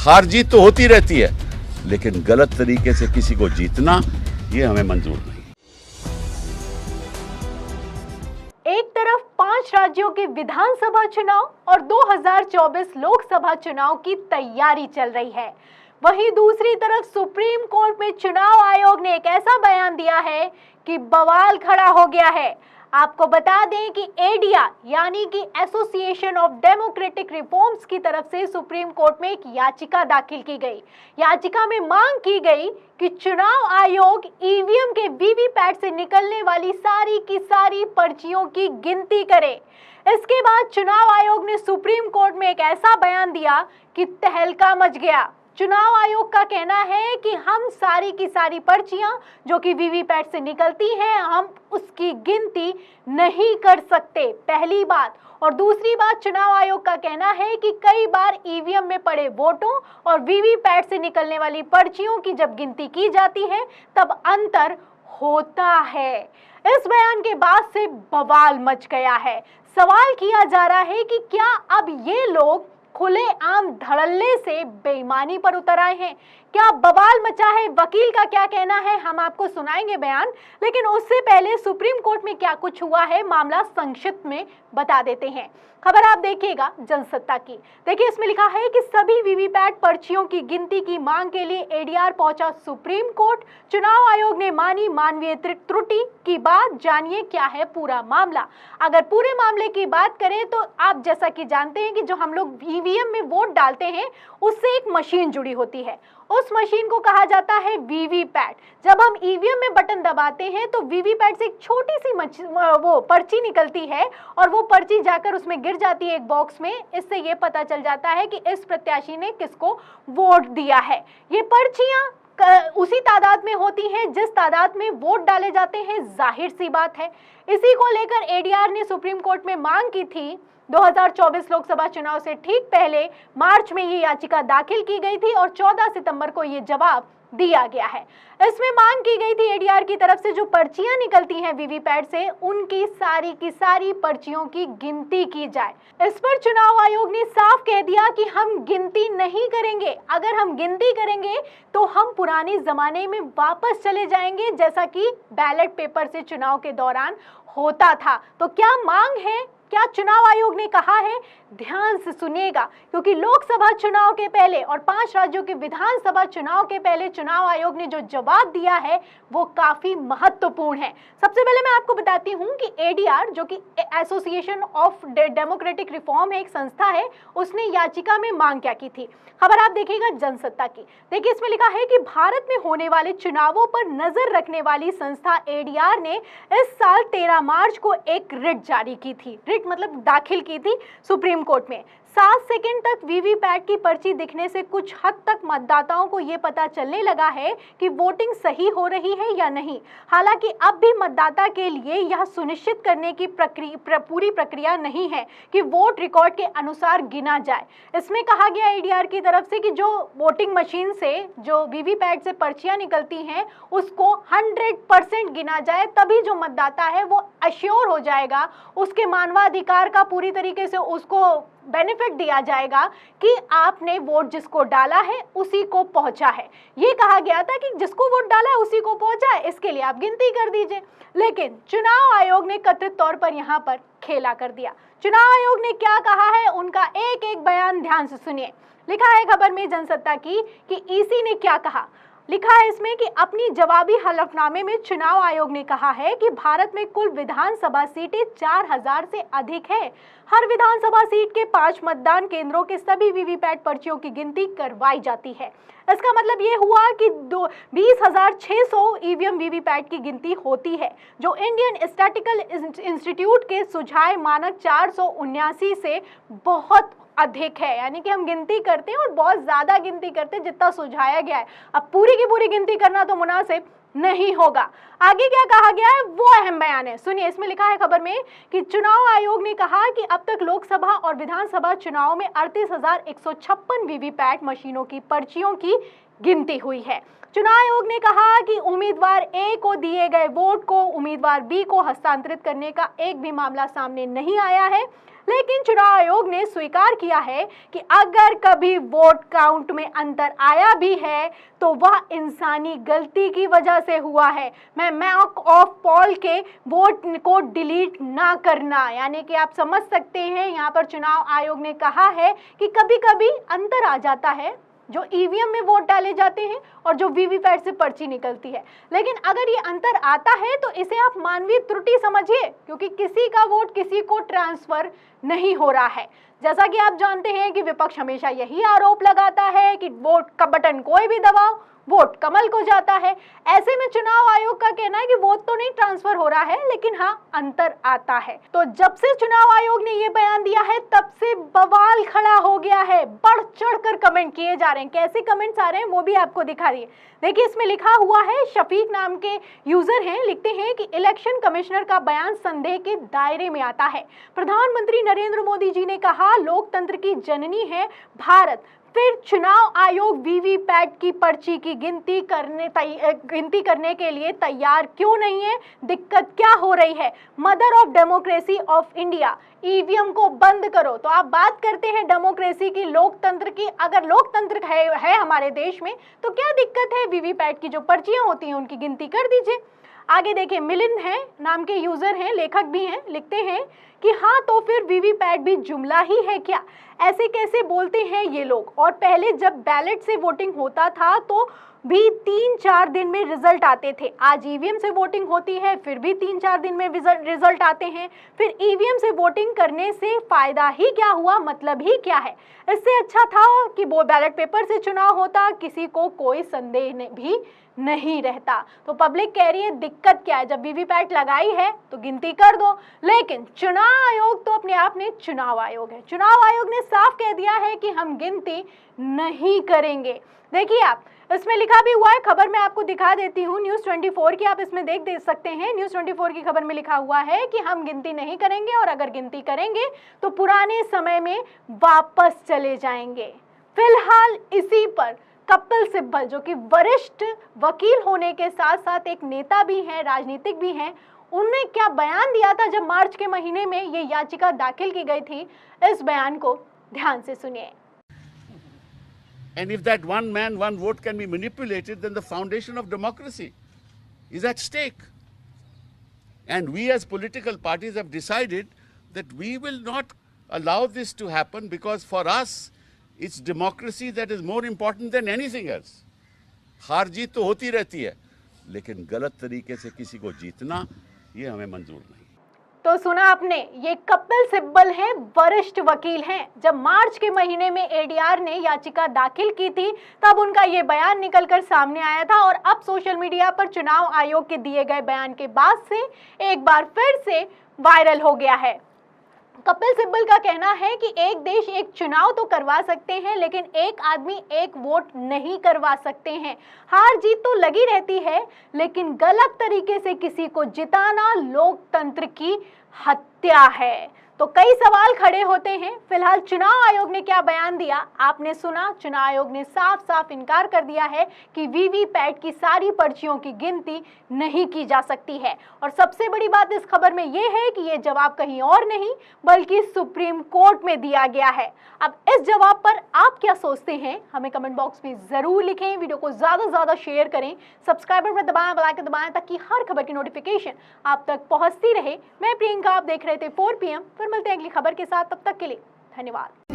हार जीत तो होती रहती है, लेकिन गलत तरीके से किसी को जीतना ये हमें मंजूर नहीं। एक तरफ 5 राज्यों के विधानसभा चुनाव और 2024 लोकसभा चुनाव की तैयारी चल रही है, वहीं दूसरी तरफ सुप्रीम कोर्ट में चुनाव आयोग ने एक ऐसा बयान दिया है कि बवाल खड़ा हो गया है। आपको बता दें कि एडीआर यानी कि एसोसिएशन ऑफ डेमोक्रेटिक रिफॉर्म्स की तरफ से सुप्रीम कोर्ट में एक याचिका दाखिल की गई। याचिका में मांग की गई कि चुनाव आयोग ईवीएम के वीवीपैट से निकलने वाली सारी की सारी पर्चियों की गिनती करे। इसके बाद चुनाव आयोग ने सुप्रीम कोर्ट में एक ऐसा बयान दिया कि तहलका मच गया। चुनाव आयोग का कहना है कि हम सारी की सारी पर्चियां जो कि वीवीपैट से निकलती हैं, हम उसकी गिनती नहीं कर सकते, पहली बात। और दूसरी बात, चुनाव आयोग का कहना है कि कई बार ईवीएम में पड़े वोटों और वीवीपैट से निकलने वाली पर्चियों की जब गिनती की जाती है तब अंतर होता है। इस बयान के बाद से बवाल मच गया है। सवाल किया जा रहा है कि क्या अब ये लोग खुलेआम धड़ल्ले से बेईमानी पर उतर आए हैं? क्या बवाल मचा है? वकील का क्या कहना है, हम आपको सुनाएंगे बयान। लेकिन उससे पहले सुप्रीम कोर्ट में क्या कुछ हुआ है, मामला संक्षिप्त में बता देते हैं। खबर आप देखिएगा जनसत्ता की। देखिए, इसमें लिखा है कि सभी वीवीपैट पर्चियों की गिनती की मांग के लिए एडीआर पहुंचा सुप्रीम कोर्ट। चुनाव आयोग ने मानी मानवीय त्रुटि की बात। जानिए क्या है पूरा मामला। अगर पूरे मामले की बात करें तो आप जैसा कि जानते हैं कि जो हम लोग ईवीएम में वोट डालते हैं उससे एक मशीन जुड़ी होती है, उस मशीन को कहा जाता है वीवीपैट। जब हम ईवीएम में बटन दबाते हैं तो वीवीपैट से एक छोटी सी वो पर्ची निकलती है और वो पर्ची जाकर उसमें गिर जाती है एक बॉक्स में। इससे ये पता चल जाता है कि इस प्रत्याशी ने किसको वोट दिया है। ये पर्चियां उसी तादाद में होती हैं जिस तादाद में वोट डाले जाते हैं, जाहिर सी बात है। इसी को लेकर एडीआर ने सुप्रीम कोर्ट में मांग की थी। 2024 लोकसभा चुनाव से ठीक पहले मार्च में ये याचिका दाखिल की गई थी और 14 सितंबर को ये जवाब दिया गया है। इसमें मांग की गई थी एडीआर की तरफ से जो पर्चियां निकलती हैं वीवीपैट से, उनकी सारी की सारी पर्चियों की गिनती की जाए। इस पर चुनाव आयोग ने साफ कह दिया कि हम गिनती नहीं करेंगे। अगर हम गिनती करेंगे तो हम पुराने जमाने में वापस चले जाएंगे, जैसा कि बैलेट पेपर से चुनाव के दौरान होता था। तो क्या मांग है, क्या चुनाव आयोग ने कहा है, ध्यान से सुनिएगा, क्योंकि लोकसभा चुनाव के पहले और 5 राज्यों के विधानसभा चुनाव के पहले चुनाव आयोग ने जो जवाब दिया है वो काफी महत्वपूर्ण है। सबसे पहले मैं आपको बताती हूं कि एडीआर, जो कि एसोसिएशन ऑफ डेमोक्रेटिक रिफॉर्म है, एक संस्था है, उसने याचिका में मांग क्या की थी। खबर आप देखिएगा जनसत्ता की। देखिए, इसमें लिखा है कि भारत में होने वाले चुनावों पर नजर रखने वाली संस्था एडीआर ने इस साल 13 मार्च को एक रिट जारी की थी। रिट मतलब दाखिल की थी सुप्रीम कोर्ट में। 7 सेकंड तक वीवीपैट की पर्ची दिखने से कुछ हद तक मतदाताओं को ये पता चलने लगा है कि वोटिंग सही हो रही है या नहीं। हालांकि अब भी मतदाता के लिए यह सुनिश्चित करने की पूरी प्रक्रिया नहीं है कि वोट रिकॉर्ड के अनुसार गिना जाए। इसमें कहा गया एडीआर की तरफ से कि जो वोटिंग मशीन से जो वीवीपैट से पर्चियां निकलती हैं उसको 100% गिना जाए, तभी जो मतदाता है वो अश्योर हो जाएगा, उसके मानवाधिकार का पूरी तरीके से उसको बेनिफिट दिया जाएगा कि आपने वोट जिसको डाला है उसी को पहुंचा है। ये कहा गया था कि जिसको वोट डाला है उसी को पहुंचा है, इसके लिए आप गिनती कर दीजिए। लेकिन चुनाव आयोग ने कथित तौर पर यहां पर खेला कर दिया। चुनाव आयोग ने क्या कहा है, उनका एक एक बयान ध्यान से सुनिए। लिखा है खबर में जनसत्ता की कि ईसी ने क्या कहा। लिखा है इसमें कि अपनी जवाबी हलफनामे में चुनाव आयोग ने कहा है कि भारत में कुल विधानसभा सीटें 4000 से अधिक है। हर विधानसभा सीट के 5 मतदान केंद्रों के सभी वीवीपैट पर्चियों की गिनती करवाई जाती है। इसका मतलब ये हुआ कि 20,600 ईवीएम वीवीपैट की गिनती होती है, जो इंडियन स्टैटिस्टिकल इंस्टीट्यूट के सुझाए मानक 479 से बहुत अधिक है। यानी कि हम गिनती करते हैं और बहुत ज्यादा गिनती करते हैं जितना सुझाया गया है। अब पूरी की पूरी गिनती करना तो मुनासिब नहीं होगा। आगे क्या कहा गया है वो अहम बयान है, सुनिए। इसमें लिखा है खबर में कि चुनाव आयोग ने कहा कि अब तक लोकसभा और विधानसभा चुनाव में 38,156 वीवीपैट मशीनों की पर्चियों की गिनती हुई है। चुनाव आयोग ने कहा कि उम्मीदवार ए को दिए गए वोट को उम्मीदवार बी को हस्तांतरित करने का एक भी मामला सामने नहीं आया है। लेकिन चुनाव आयोग ने स्वीकार किया है कि अगर कभी वोट काउंट में अंतर आया भी है तो वह इंसानी गलती की वजह से हुआ है। मैं मॉक ऑफ पोल के वोट को डिलीट ना करना, यानी कि आप समझ सकते हैं यहाँ पर चुनाव आयोग ने कहा है कि कभी कभी अंतर आ जाता है, जो ईवीएम में वोट डाले जाते हैं और जो वीवीपैट से पर्ची निकलती है, लेकिन अगर ये अंतर आता है तो इसे आप मानवीय त्रुटि समझिए, क्योंकि किसी का वोट किसी को ट्रांसफर नहीं हो रहा है। जैसा कि आप जानते हैं कि विपक्ष हमेशा यही आरोप लगाता है कि वोट का बटन कोई भी दबाओ वोट कमल को जाता है। ऐसे में चुनाव आयोग का कहना है कि वोट तो नहीं ट्रांसफर हो रहा है, लेकिन हाँ अंतर आता है। तो जब से चुनाव आयोग ने ये बयान दिया है तब से बवाल खड़ा हो गया है, बढ़ चढ़कर कमेंट किए जा रहे हैं। कैसे कमेंट्स आ रहे हैं वो भी आपको दिखा रही है। देखिए इसमें लिखा हुआ है, शफीक नाम के यूजर हैं, लिखते हैं कि इलेक्शन कमिश्नर का बयान संदेह के दायरे में आता है। प्रधानमंत्री नरेंद्र मोदी जी ने कहा लोकतंत्र की जननी है भारत, फिर चुनाव आयोग वीवीपैट की पर्ची की गिनती करने के लिए तैयार क्यों नहीं है? दिक्कत क्या हो रही है? Mother of democracy of India, EVM को बंद करो। तो आप बात करते हैं डेमोक्रेसी की, लोकतंत्र की। अगर लोकतंत्र है हमारे देश में तो क्या दिक्कत है? वीवीपैट की जो पर्चियां होती हैं उनकी गिनती कर दीजिए। आगे देखिए, मिलिंद है नाम के यूजर हैं, लेखक भी हैं, लिखते हैं कि हाँ तो फिर वीवीपैट भी जुमला ही है क्या? ऐसे कैसे बोलते हैं ये लोग? और पहले जब बैलेट से वोटिंग होता था तो भी 3-4 दिन में रिजल्ट आते थे। आज ईवीएम से वोटिंग होती है फिर भी 3-4 दिन में रिजल्ट आते हैं। फिर ईवीएम से वोटिंग करने से फायदा ही क्या हुआ? मतलब ही क्या है? इससे अच्छा था कि वो बैलेट पेपर से चुनाव होता, किसी को कोई संदेह भी नहीं रहता। तो पब्लिक कह रही है दिक्कत क्या है? जब वीवीपैट लगाई है तो गिनती कर दो। लेकिन चुनाव आयोग तो अपने आप में चुनाव आयोग है। चुनाव आयोग ने साफ कह दिया है कि हम गिनती नहीं करेंगे। देखिए आप, इसमें लिखा भी हुआ है, खबर मैं आपको दिखा देती हूँ, न्यूज़ 24 की आप इसमें देख सकते हैं। न्यूज़ 24 की खबर में लिखा हुआ है कि हम गिनती नहीं करेंगे और अगर गिनती करेंगे तो पुराने समय में वापस चले जाएंगे। फिलहाल इसी पर कपिल सिब्बल, जो कि वरिष्ठ वकील होने के साथ साथ एक नेता भी हैं, राजनीतिक भी हैं, उन्होंने क्या बयान दिया था जब मार्च के महीने में ये याचिका दाखिल की गई थी। इस बयान को ध्यान से सुनिए। And if that one man, one vote can be manipulated, then the foundation of democracy is at stake. And we as political parties have decided that we will not allow this to happen, because for us it's democracy that is more important than anything else. हार जीत तो होती रहती है, लेकिन गलत तरीके से किसी को जीतना ये हमें मंजूर नहीं। तो सुना आपने, ये कपिल सिब्बल हैं, वरिष्ठ वकील हैं। जब मार्च के महीने में एडीआर ने याचिका दाखिल की थी तब उनका ये बयान निकलकर सामने आया था और अब सोशल मीडिया पर चुनाव आयोग के दिए गए बयान के बाद से एक बार फिर से वायरल हो गया है। कपिल सिब्बल का कहना है कि एक देश एक चुनाव तो करवा सकते हैं, लेकिन एक आदमी एक वोट नहीं करवा सकते हैं। हार जीत तो लगी रहती है, लेकिन गलत तरीके से किसी को जिताना लोकतंत्र की हत्या है। तो कई सवाल खड़े होते हैं। फिलहाल चुनाव आयोग ने क्या बयान दिया आपने सुना। चुनाव आयोग ने साफ साफ इनकार कर दिया है कि वीवीपैट की सारी पर्चियों की गिनती नहीं की जा सकती है। और सबसे बड़ी बात इस खबर में यह है कि यह जवाब कहीं और नहीं बल्कि सुप्रीम कोर्ट में दिया गया है। अब इस जवाब पर आप क्या सोचते हैं हमें कमेंट बॉक्स में जरूर लिखें। वीडियो को ज्यादा से ज्यादा शेयर करें, सब्सक्राइबर पर दबाएं, बेल आइकन दबाएं ताकि हर खबर की नोटिफिकेशन आप तक पहुंचती रहे। मैं प्रियंका, आप देख रहे थे 4 PM। फिर मिलते हैं अगली खबर के साथ, तब तक के लिए धन्यवाद।